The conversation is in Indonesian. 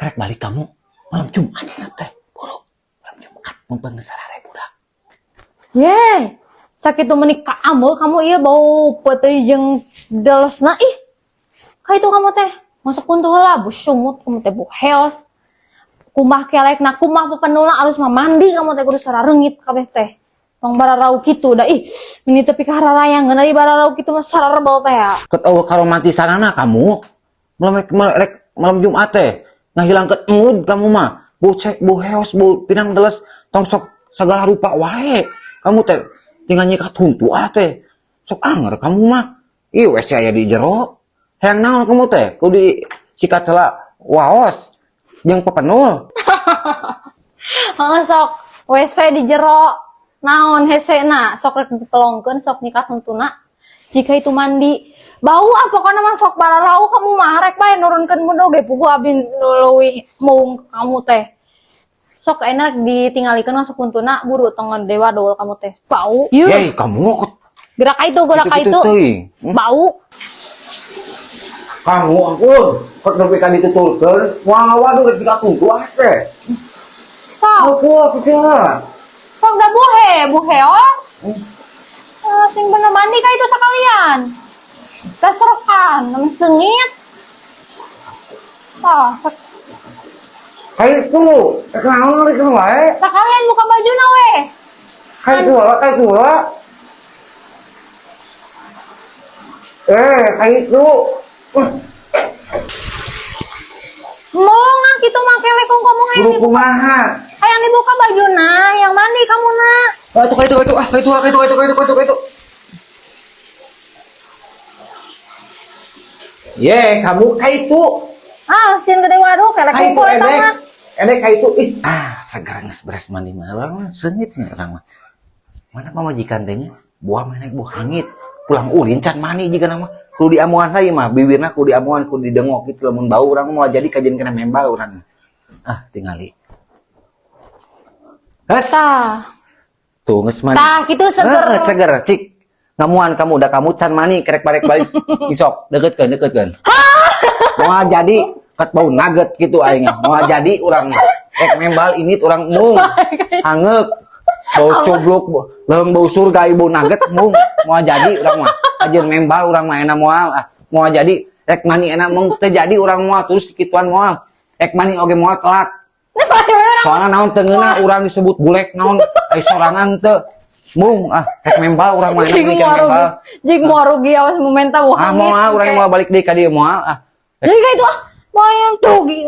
Karek balik kamu malam Jumat ya teh. Buru malam Jumat mumpung sarare budak. Ye, sakitu menikah amul kamu iya bau peuting jeung delesna ih. Ka itu kamu teh masuk puntuh heula busumut kamu teh buheos. Kumah kelekna kumah pepenulna alus mah mandi kamu teh kudu sarareungit kabeh teh. Tong bararau kitu da ih ini tepi ka hararayangeun ari bararau kitu mah sararebel teh ya. Ket eueuh karomantisanana kamu. Malam Jumat teh ngahilangkeun mood kamu mah. Bu cek bu heos bu pinang deles tong sok segala rupa wae. Kamu teh tinggal nyikat huntu teh. Sok anger kamu mah. Ieu wes aya di jero. Hayang naon kamu teh? Kudu sikat heula waos jeung pepenul. Heeh sok WC di jero naon hesena sok rek dipelongkeun sok nyikat huntuna. Jika itu mandi bau apa kana mah sok bararau kamu mah rek bae nurunkeun mun oge pugu abi leuwih muung kamu teh. Sok enak ditinggalikeun masuk huntuna buru tong dewa dol kamu teh. Bau. Yey, kamu Gerak itu. Bau. kamu ampun, kok nepi ka ditutulkeun, waduh geus dikatuntu teh. Sok. Aku pikiran. Sok da buheos. Sing bener mandi ka itu sakalian. Da serokan, namun sengit. Sok. Kayak itu, kenapa hari wae? Sakalian buka bajuna we. Kayak itu. Kayak itu. Moong kitu mah kelek ngomong Guru kumaha? hayang dibuka bajuna, yang mandi kamu na. Kayak itu. Ye, kamu kayak itu. Sin gede waduh kelek Kayak itu, kumpul eta mah. Edek kayak itu. Segar geus beres mandi mah. Orang sengit nya urang mah. Mana pamajikan teh nya? Buah menek buah hangit. Pulang ulin can mani jika nama. Kudu diamuan hayu mah, bibirna kudu diamuan, kudu didengok gitu lamun bau urang mau jadi kajian kena membal urang. Tingali. Tah. Tuh geus mani. Tah kitu seger. Seger, cik. Ngamuan kamu udah kamu can mani kerek barek balik isok deket-deket. Mau jadi ket bau nugget gitu aing. Mau jadi urang rek membal ini urang mung hangek. Bau coblok, leung bau surga ibu nugget mung mau jadi urang mah. Ajeun membal urang mah enak moal. Mau jadi rek mani enak mung teu jadi urang moal terus kituan moal. Rek mani oge moal telat. Soalna naon teu ngeunah urang disebut bulek naon ai sorangan teu. Mung rek membal urang mah enak mikir membal. Jig moal rugi awas momenta Moal urang moal balik deui ka dieu moal. Jadi ka itu moal yang rugi.